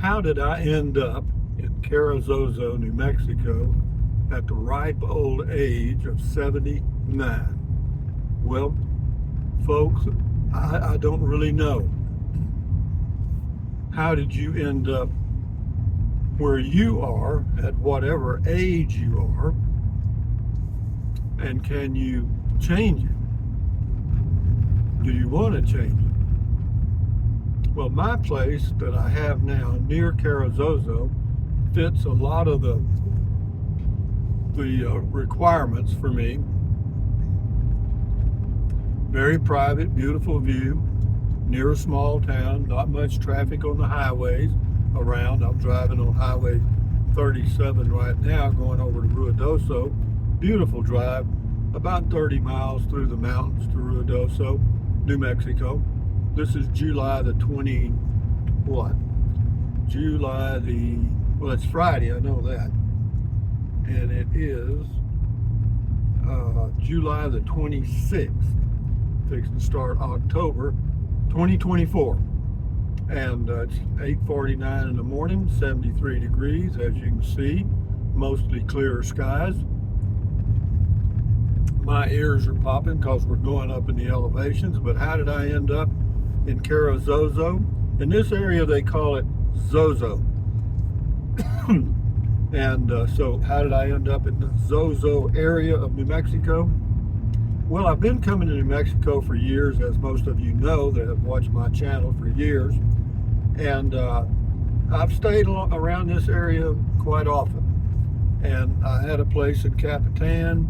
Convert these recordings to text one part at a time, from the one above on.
How did I end up in Carrizozo, New Mexico at the ripe old age of 79? Well, folks, I don't really know. How did you end up where you are at whatever age you are? And can you change it? Do you want to change it? Well, my place that I have now near Carrizozo fits a lot of the requirements for me. Very private, beautiful view, near a small town, not much traffic on the highways around. I'm driving on Highway 37 right now, going over to Ruidoso. Beautiful drive, about 30 miles through the mountains to Ruidoso, New Mexico. This is July the 20, what? Well, it's Friday, I know that. And it is July the 26th, fixing to start October 2024. And it's 8:49 in the morning, 73 degrees, as you can see, mostly clear skies. My ears are popping because we're going up in the elevations, but how did I end up in Carrizozo? In this area, they call it ZOZO. And so how did I end up in the ZOZO area of New Mexico? Well, I've been coming to New Mexico for years, as most of you know that have watched my channel for years. And I've stayed around this area quite often. And I had a place in Capitan,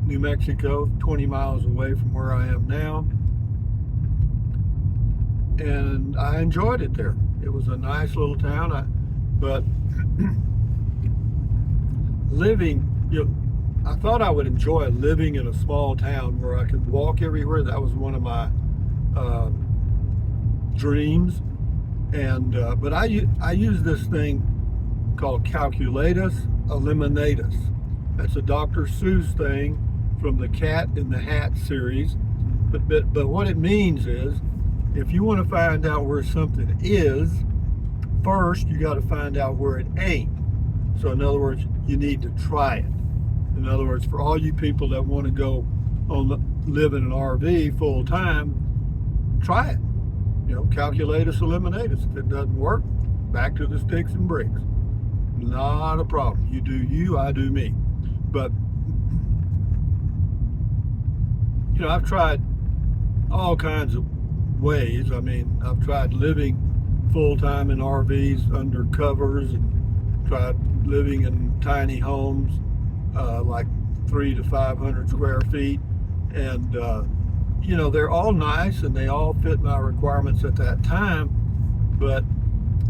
New Mexico, 20 miles away from where I am now. And I enjoyed it there. It was a nice little town, but I thought I would enjoy living in a small town where I could walk everywhere. That was one of my dreams. And but I use this thing called Calculatus Eliminatus. That's a Dr. Seuss thing from the Cat in the Hat series. But what it means is, if you want to find out where something is, first you got to find out where it ain't. So in other words, you need to try it. In other words, for all you people that want to go live in an RV full time, try it. Calculatus eliminatus. If it doesn't work, back to the sticks and bricks. Not a problem. You do you, I do me. But I've tried all kinds of ways. I mean, I've tried living full-time in RVs under covers, and tried living in tiny homes, like 300 to 500 square feet. And, they're all nice and they all fit my requirements at that time. But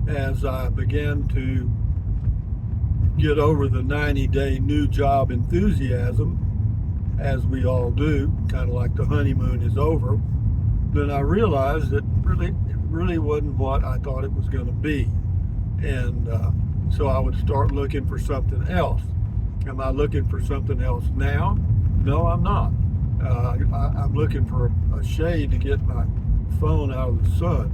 as I began to get over the 90-day new job enthusiasm, as we all do, kind of like the honeymoon is over, then I realized that it really wasn't what I thought it was going to be. And so I would start looking for something else. Am I looking for something else now? No, I'm not. I'm looking for a shade to get my phone out of the sun.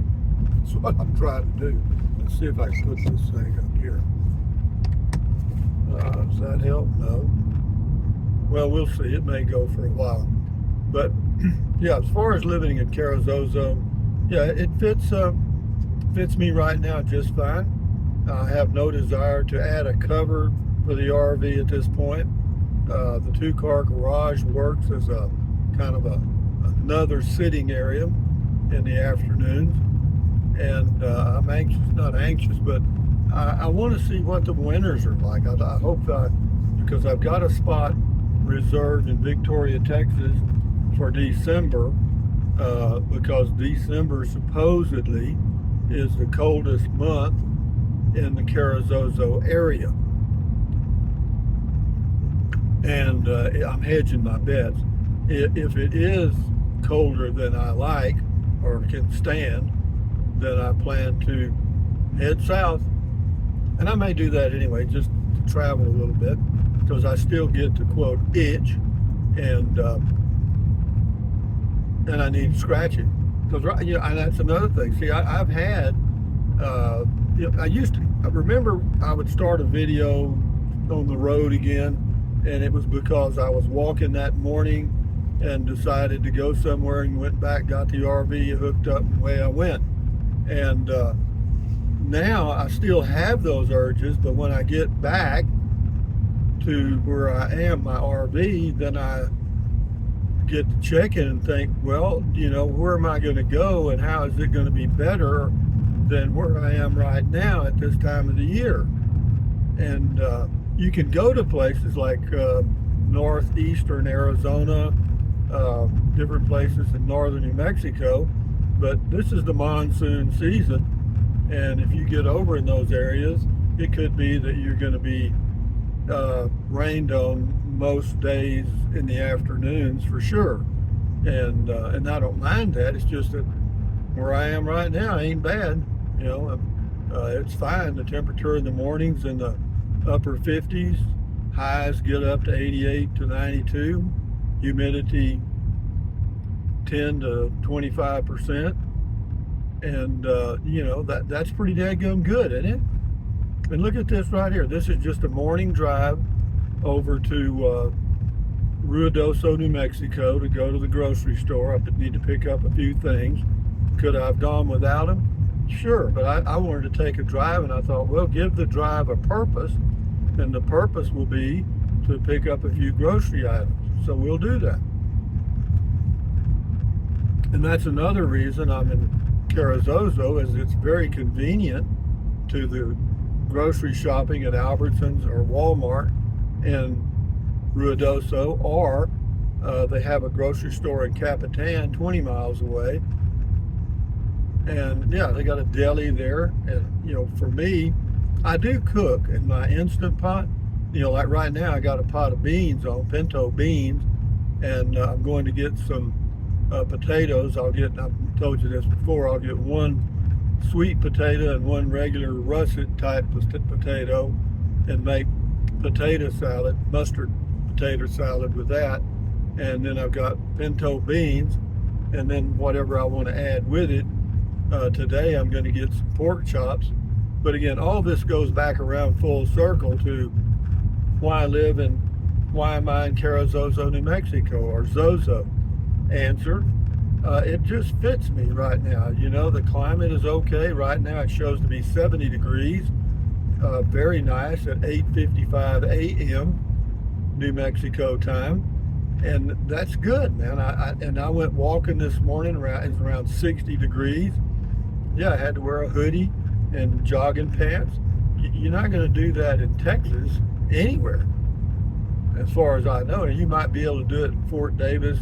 That's what I'm trying to do. Let's see if I can put this thing up here. Does that help? No. Well, we'll see. It may go for a while. But yeah, as far as living in Carrizozo, yeah, it fits me right now just fine. I have no desire to add a cover for the RV at this point. The two-car garage works as a kind of another sitting area in the afternoons. And I'm not anxious, but I want to see what the winters are like. I hope that, because I've got a spot reserved in Victoria, Texas for December, because December supposedly is the coldest month in the Carrizozo area. And I'm hedging my bets. If it is colder than I like or can stand, then I plan to head south. And I may do that anyway, just to travel a little bit, because I still get to, quote, itch, and I need to scratch it. Because, and that's another thing. See, I've had Uh, I remember I would start a video on the road again, and it was because I was walking that morning and decided to go somewhere and went back, got the RV hooked up, and away I went. And now I still have those urges, but when I get back to where I am, my RV, then I get to checking and think, well, where am I going to go and how is it going to be better than where I am right now at this time of the year? And you can go to places like northeastern Arizona, different places in northern New Mexico, but this is the monsoon season, and if you get over in those areas, it could be that you're going to be rained on most days in the afternoons for sure, and I don't mind that. It's just that where I am right now ain't bad. It's fine. The temperature in the mornings in the upper 50s, highs get up to 88 to 92, humidity 10 to 25%, and that's pretty daggum good, isn't it? And look at this right here. This is just a morning drive over to Ruidoso, New Mexico, to go to the grocery store. I need to pick up a few things. Could I have gone without them? Sure, but I wanted to take a drive, and I thought, well, give the drive a purpose, and the purpose will be to pick up a few grocery items. So we'll do that. And that's another reason I'm in Carrizozo, is it's very convenient to the grocery shopping at Albertsons or Walmart in Ruidoso, or they have a grocery store in Capitan 20 miles away. And yeah, they got a deli there. And for me, I do cook in my Instant Pot. Like right now I got a pot of beans on, pinto beans, and I'm going to get some potatoes. I've told you this before, I'll get one sweet potato and one regular russet type potato, and make potato salad, mustard potato salad with that. And then I've got pinto beans, and then whatever I want to add with it. Today I'm going to get some pork chops. But again, all this goes back around full circle to why am I in Carrizozo, New Mexico, or ZOZO? Answer, it just fits me right now. The climate is okay. Right now it shows to be 70 degrees. Very nice at 8:55 a.m. New Mexico time. And that's good, man. I went walking this morning, it's around 60 degrees. Yeah, I had to wear a hoodie and jogging pants. You're not going to do that in Texas anywhere, as far as I know. And you might be able to do it in Fort Davis,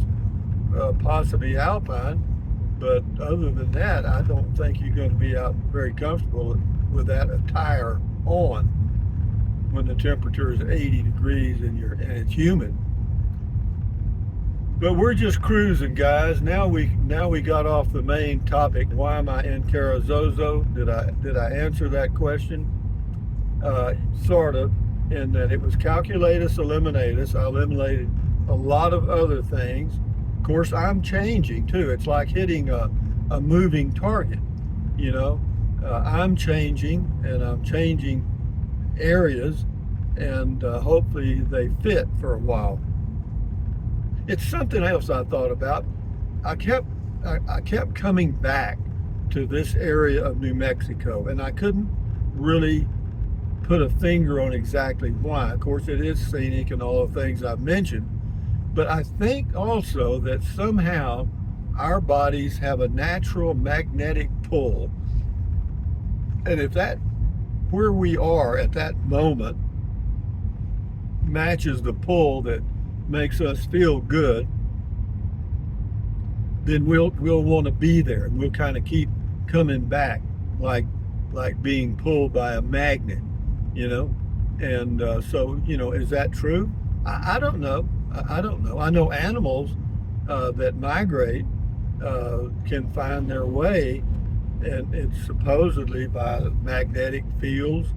possibly Alpine, but other than that, I don't think you're going to be out very comfortable with that attire on when the temperature is 80 degrees and it's humid. But we're just cruising, guys. Now we got off the main topic. Why am I in Carrizozo? Did I answer that question? Sort of, in that it was calculatus eliminatus. I eliminated a lot of other things. Of course, I'm changing too. It's like hitting a moving target. I'm changing, and I'm changing areas, and hopefully they fit for a while. It's something else I thought about. I kept coming back to this area of New Mexico, and I couldn't really put a finger on exactly why. Of course, it is scenic and all the things I've mentioned, but I think also that somehow our bodies have a natural magnetic pull, and if that, where we are at that moment, matches the pull that makes us feel good, then we'll want to be there, and we'll kind of keep coming back, like being pulled by a magnet, And so, is that true? I don't know. I don't know. I know animals that migrate can find their way, and it's supposedly by magnetic fields,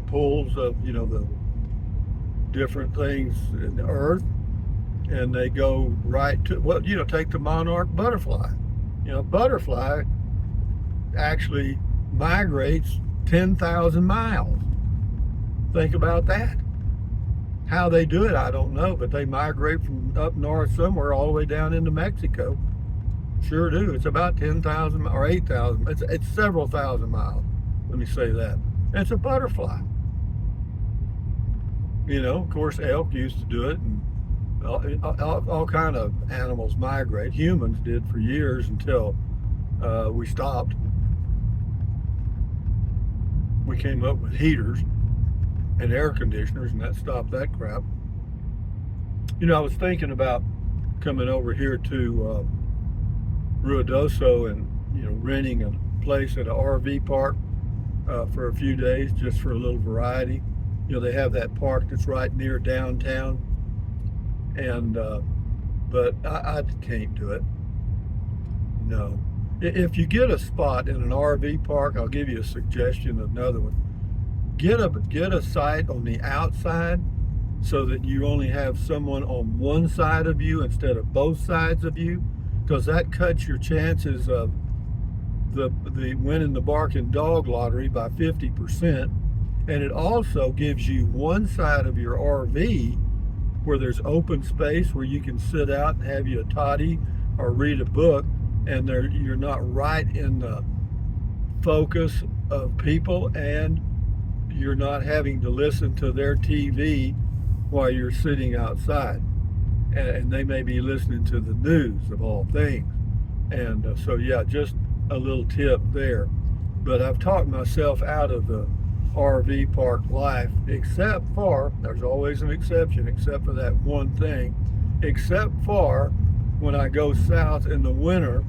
pulls of the different things in the earth, and they go right to take the monarch butterfly. Butterfly actually migrates 10,000 miles. Think about that. How they do it, I don't know, but they migrate from up north somewhere all the way down into Mexico. Sure do. It's about 10,000 or 8,000. It's several thousand miles. Let me say that. And it's a butterfly. You know, of course, elk used to do it, and all kind of animals migrate. Humans did for years until we stopped. We came up with heaters and air conditioners, and that stopped that crap. You know, I was thinking about coming over here to Ruidoso and, you know, renting a place at an RV park for a few days just for a little variety. You know, they have that park that's right near downtown, and but I can't do it. No. If you get a spot in an RV park, I'll give you a suggestion, another one. Get a site on the outside so that you only have someone on one side of you instead of both sides of you, because that cuts your chances of the winning the bark and dog lottery by 50%. And it also gives you one side of your RV where there's open space where you can sit out and have you a toddy or read a book, and you're not right in the focus of people, and you're not having to listen to their TV while you're sitting outside. And they may be listening to the news of all things. And so, yeah, just a little tip there. But I've talked myself out of the RV park life, except for, there's always an exception, except for that one thing, except for when I go south in the winter.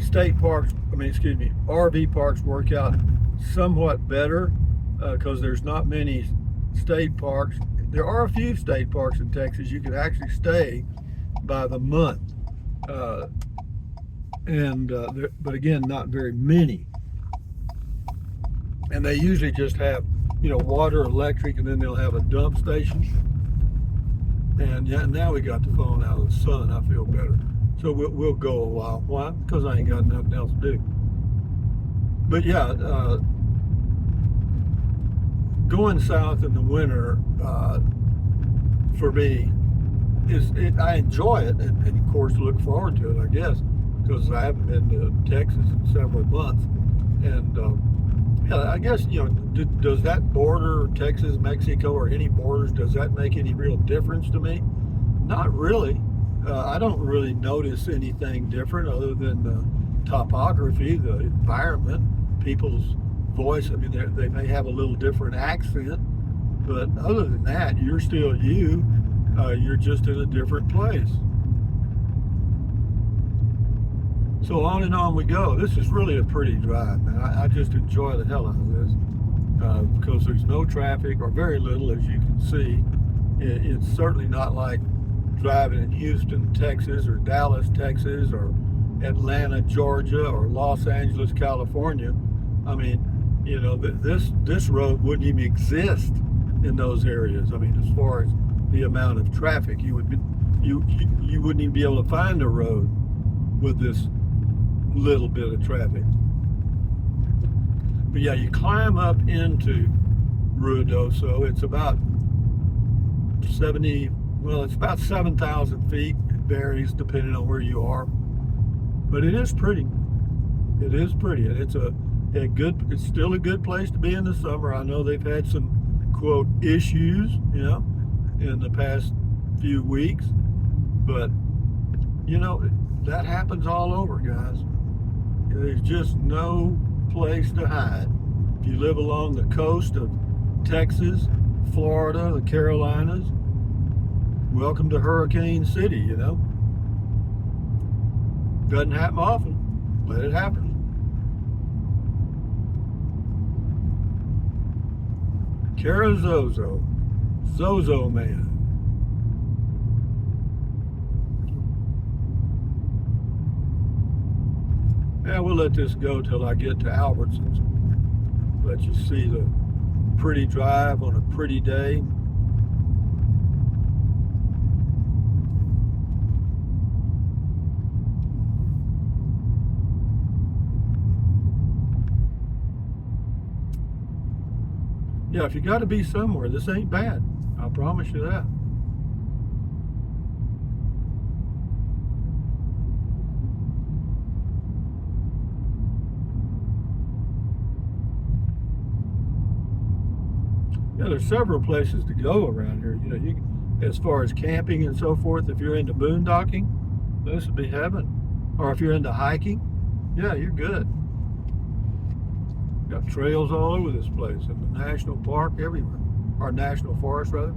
State parks, RV parks work out somewhat better because there's not many state parks. There are a few state parks in Texas you can actually stay by the month, but again, not very many. And they usually just have, you know, water, electric, and then they'll have a dump station. And yeah, now we got the phone out of the sun. I feel better. So we'll go a while. Why? Because I ain't got nothing else to do. But yeah, going south in the winter for me I enjoy it, and of course look forward to it, I guess, because I haven't been to Texas in several months. And yeah, I guess, you know, does that border, Texas, Mexico, or any borders, does that make any real difference to me? Not really. I don't really notice anything different other than the topography, the environment, people's voice. I mean, they may have a little different accent, but other than that, you're still you. You're just in a different place. So on and on we go. This is really a pretty drive, man. I just enjoy the hell out of this because there's no traffic, or very little, as you can see. It's certainly not like driving in Houston, Texas, or Dallas, Texas, or Atlanta, Georgia, or Los Angeles, California. I mean, you know, this road wouldn't even exist in those areas. I mean, as far as the amount of traffic, you wouldn't even be able to find a road with this little bit of traffic. But yeah, you climb up into Ruidoso. It's about 7,000 feet. It varies depending on where you are, but it is pretty. It is pretty, and it's it's still a good place to be in the summer. I know they've had some, quote, issues, you know, in the past few weeks, but you know, that happens all over, guys. There's just no place to hide. If you live along the coast of Texas, Florida, the Carolinas, welcome to Hurricane City, you know. Doesn't happen often. Let it happen. Carrizozo. ZOZO man. Yeah, we'll let this go till I get to Albertsons. Let you see the pretty drive on a pretty day. Yeah, if you got to be somewhere, this ain't bad. I promise you that. Yeah, there's several places to go around here. You know, as far as camping and so forth, if you're into boondocking, this would be heaven. Or if you're into hiking, yeah, you're good. Got trails all over this place, and the national park everywhere, or national forest rather.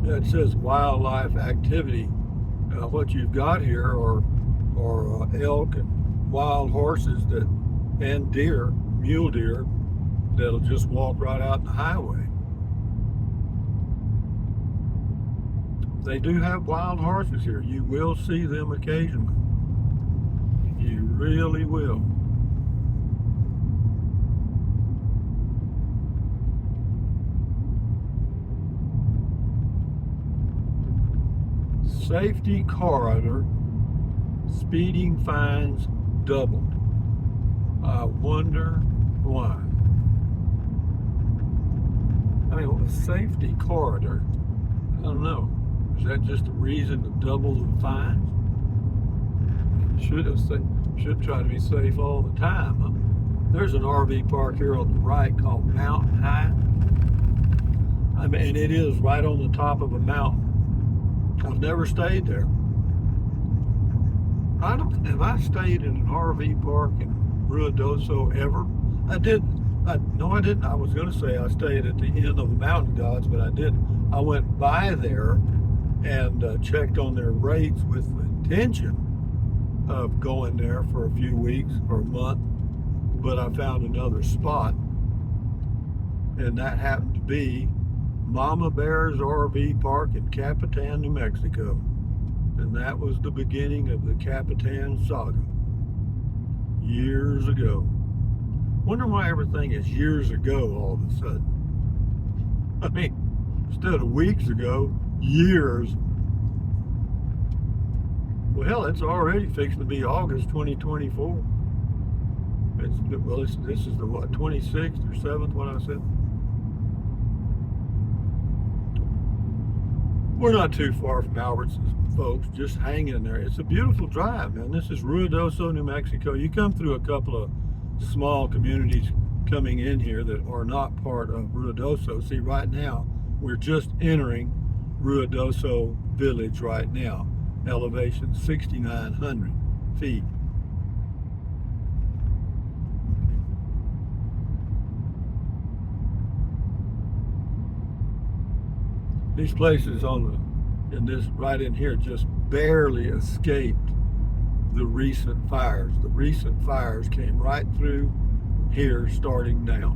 Yeah, it says wildlife activity. What you've got here are elk and wild horses that, and deer, mule deer, that'll just walk right out in the highway. They do have wild horses here. You will see them occasionally. You really will. Safety corridor, speeding fines doubled. I wonder why. I mean, what was safety corridor? I don't know. Is that just a reason to double the fines? Should try to be safe all the time. Huh? There's an RV park here on the right called Mountain High. I mean, and it is right on the top of a mountain. I've never stayed there. I don't. Have I stayed in an RV park in Ruidoso ever? I did. No, I didn't. I was going to say I stayed at the Inn of the Mountain Gods, but I didn't. I went by there and checked on their rates with the intention of going there for a few weeks or a month, but I found another spot, and that happened to be Mama Bear's RV Park in Capitan, New Mexico. And that was the beginning of the Capitan saga years ago. Wonder why everything is years ago all of a sudden. I mean, instead of weeks ago, years. Well, hell, it's already fixing to be August 2024. This is the what, 26th or 7th, what I said? We're not too far from Albertsons, folks. Just hang in there. It's a beautiful drive, man. This is Ruidoso, New Mexico. You come through a couple of small communities coming in here that are not part of Ruidoso. See, right now, we're just entering Ruidoso Village right now. Elevation 6,900 feet. These places in this right in here just barely escaped the recent fires. The recent fires came right through here, starting now.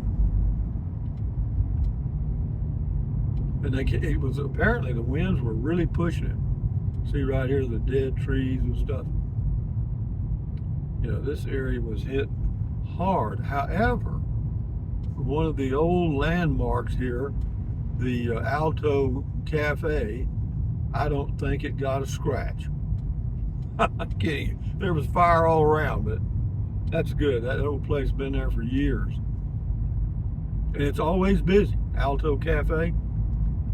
And it was apparently the winds were really pushing it. See right here, the dead trees and stuff. You know, this area was hit hard. However, one of the old landmarks here, the Alto Cafe, I don't think it got a scratch. I'm kidding you. There was fire all around, but that's good. That old place has been there for years. And it's always busy. Alto Cafe.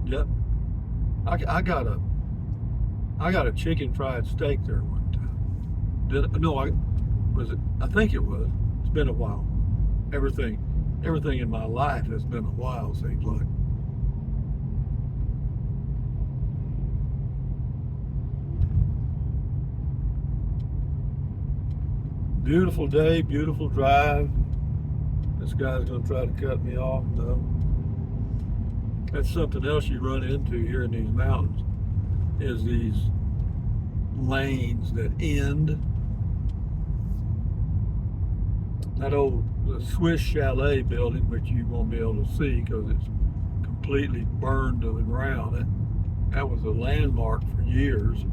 Yep. I got a chicken fried steak there one time. I think it was. It's been a while. Everything in my life has been a while, seems like. Beautiful day, beautiful drive. This guy's going to try to cut me off. No. That's something else you run into here in these mountains, is these lanes that end. That old Swiss Chalet building, which you won't be able to see because it's completely burned to the ground. That was a landmark for years.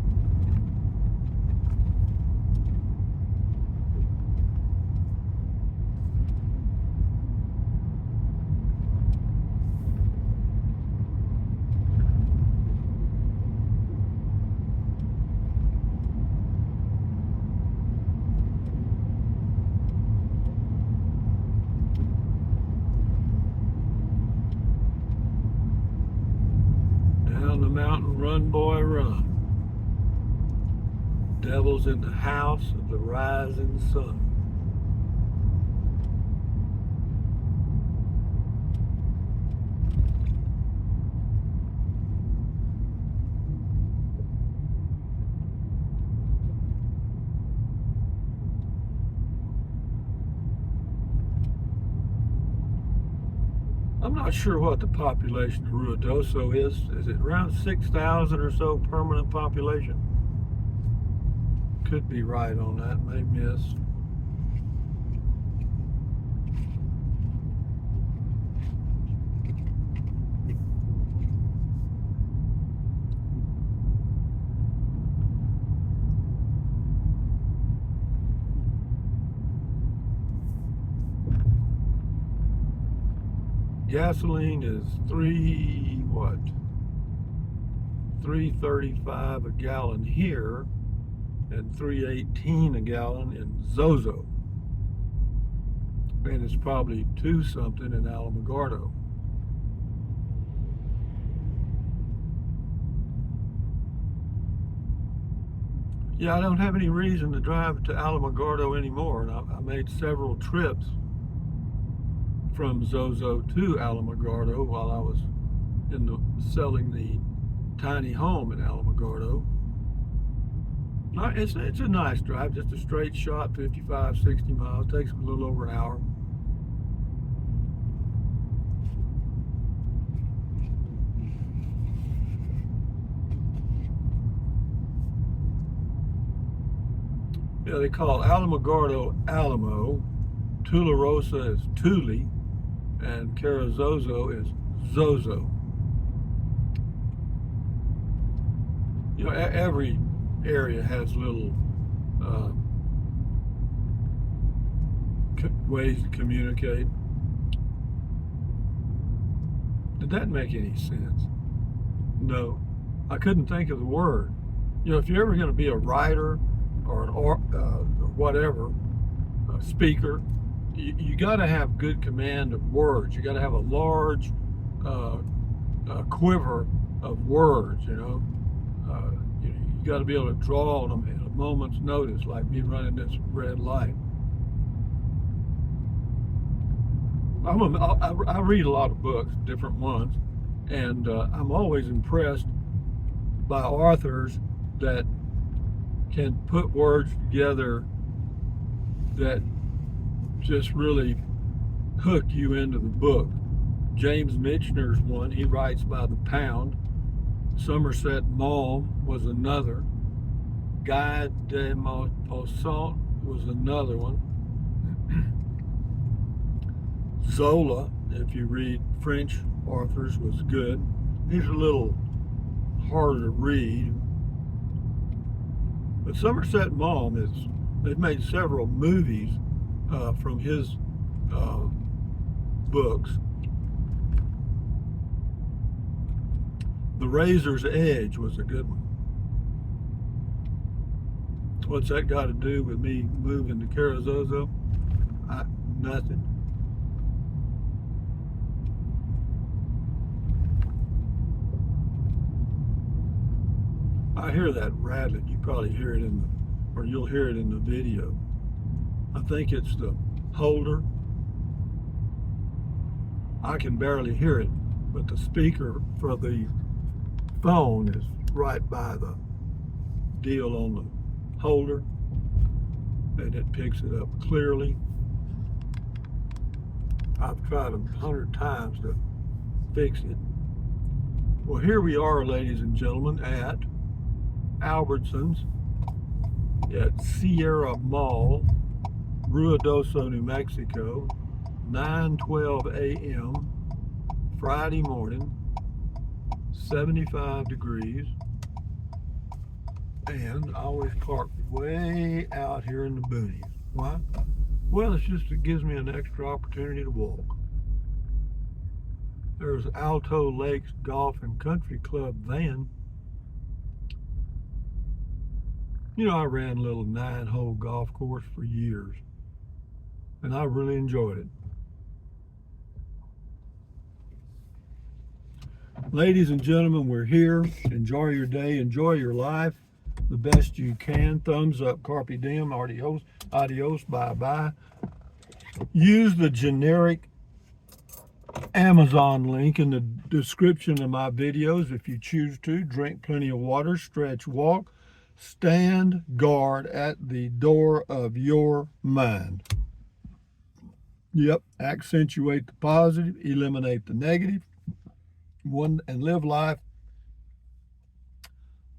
mountain, run, boy, run. Devil's in the house of the rising sun. I'm not sure what the population of Ruidoso is. Is it around 6,000 or so permanent population? Could be right on that, may miss. Gasoline is $3.35 a gallon here, and $3.18 a gallon in ZOZO. And it's probably $2 something in Alamogordo. Yeah, I don't have any reason to drive to Alamogordo anymore, and I made several trips from ZOZO to Alamogordo while I was selling the tiny home in Alamogordo. It's a nice drive, just a straight shot, 55, 60 miles. Takes a little over an hour. Yeah, they call Alamogordo Alamo, Tularosa is Tule, and Carrizozo is ZOZO. You know, every area has little ways to communicate. Did that make any sense? No, I couldn't think of the word. You know, if you're ever going to be a writer or whatever, a speaker, you got to have good command of words. You got to have a large quiver of words. You got to be able to draw on them at a moment's notice, like me running this red light. I read a lot of books, different ones, and I'm always impressed by authors that can put words together that just really hook you into the book. James Michener's one, he writes by the pound. Somerset Maugham was another. Guy de Maupassant was another one. Zola, if you read French authors, was good. He's a little harder to read. But Somerset Maugham they've made several movies from his books. The Razor's Edge was a good one. What's that got to do with me moving to Carrizozo? Nothing. I hear that rattling. You probably hear it you'll hear it in the video. I think it's the holder. I can barely hear it, but the speaker for the phone is right by the deal on the holder, and it picks it up clearly. I've tried 100 times to fix it. Well, here we are, ladies and gentlemen, at Albertsons at Sierra Mall, Ruidoso, New Mexico, 9:12 a.m. Friday morning, 75 degrees, and I always park way out here in the boonies. Why? Well, it gives me an extra opportunity to walk. There's Alto Lakes Golf and Country Club van. You know, I ran a little 9-hole golf course for years, and I really enjoyed it. Ladies and gentlemen, we're here. Enjoy your day. Enjoy your life the best you can. Thumbs up. Carpe diem. Adios. Adios. Bye-bye. Use the generic Amazon link in the description of my videos if you choose to. Drink plenty of water. Stretch, walk. Stand guard at the door of your mind. Yep. Accentuate the positive. Eliminate the negative. And live life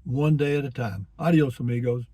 one day at a time. Adios, amigos.